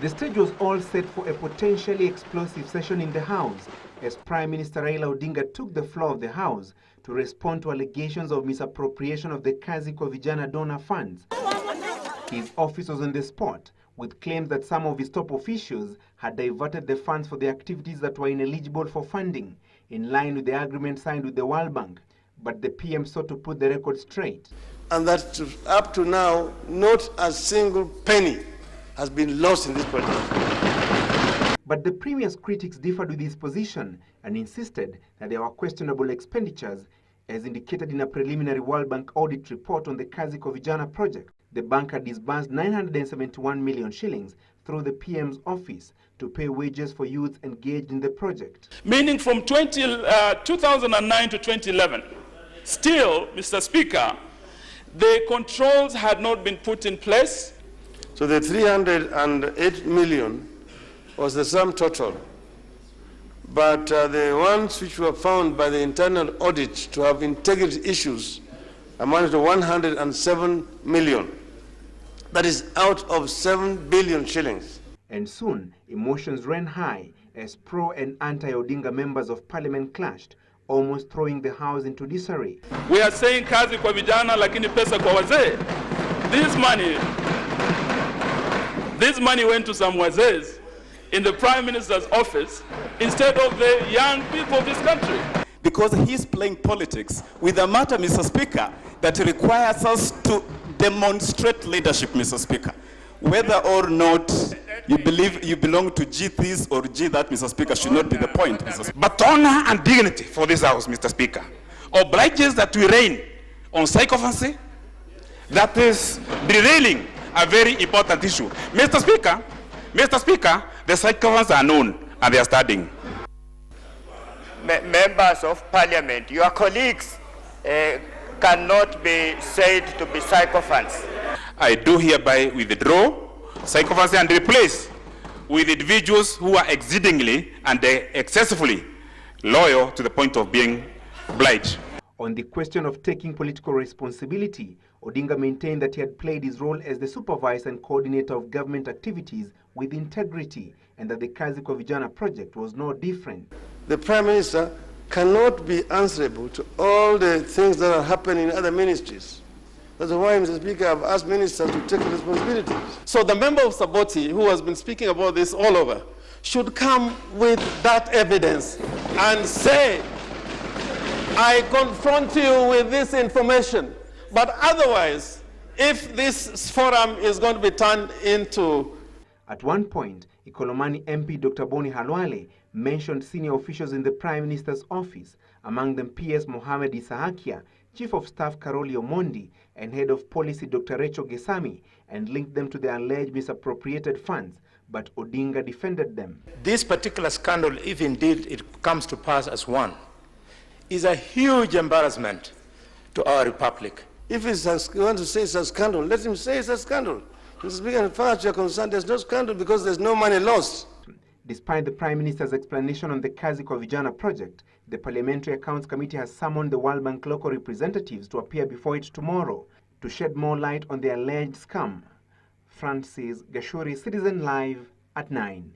The stage was all set for a potentially explosive session in the House as Prime Minister Raila Odinga took the floor of the House to respond to allegations of misappropriation of the Kazi Kwa Vijana donor funds. His office was on the spot with claims that some of his top officials had diverted the funds for the activities that were ineligible for funding, in line with the agreement signed with the World Bank. But the PM sought to put the record straight. And that up to now, not a single penny has been lost in this project. But the Premier's critics differed with his position and insisted that there were questionable expenditures, as indicated in a preliminary World Bank audit report on the Kazi Kwa Vijana project. The bank had disbursed 971 million shillings through the PM's office to pay wages for youths engaged in the project. Meaning from 2009 to 2011, still, Mr. Speaker, the controls had not been put in place. So the 308 million was the sum total. But the ones which were found by the internal audit to have integrity issues amounted to 107 million. That is out of 7 billion shillings. And soon, emotions ran high as pro and anti-Odinga members of parliament clashed, almost throwing the House into disarray. We are saying Kazi Kwa Vijana lakini pesa kwa wazee. This money went to some wazees in the Prime Minister's office instead of the young people of this country. Because he's playing politics with a matter, Mr. Speaker, that requires us to demonstrate leadership, Mr. Speaker. Whether or not you believe you belong to G this or G that, Mr. Speaker, should not be the point, Mr. Speaker. But honor and dignity for this House, Mr. Speaker, obliges that we reign on sycophancy, that is derailing a very important issue. Mr. Speaker, the sycophants are known and they are studying. Members of Parliament, your colleagues cannot be said to be sycophants. I do hereby withdraw sycophancy and replace with individuals who are exceedingly and excessively loyal to the point of being obliged. On the question of taking political responsibility, Odinga maintained that he had played his role as the supervisor and coordinator of government activities with integrity, and that the Kazi Kwa Vijana project was no different. The Prime Minister cannot be answerable to all the things that are happening in other ministries. That's why, Mr. Speaker, I've asked ministers to take responsibilities. So the member of Saboti, who has been speaking about this all over, should come with that evidence and say, I confront you with this information. But otherwise, if this forum is going to be turned into... At one point, Ikolomani MP Dr. Boni Halwale mentioned senior officials in the Prime Minister's office, among them PS Mohamed Isahakia, Chief of Staff Karoli Omondi, and Head of Policy Dr. Rachel Gesami, and linked them to the alleged misappropriated funds, but Odinga defended them. This particular scandal, if indeed it comes to pass as one, is a huge embarrassment to our republic. If he wants to say it's a scandal, let him say it's a scandal. Mr. Speaker, as far as you're concerned, there's no scandal because there's no money lost. Despite the Prime Minister's explanation on the Kazi Kwa Vijana project, the Parliamentary Accounts Committee has summoned the World Bank local representatives to appear before it tomorrow to shed more light on the alleged scam. Francis Gashuri, Citizen Live at 9.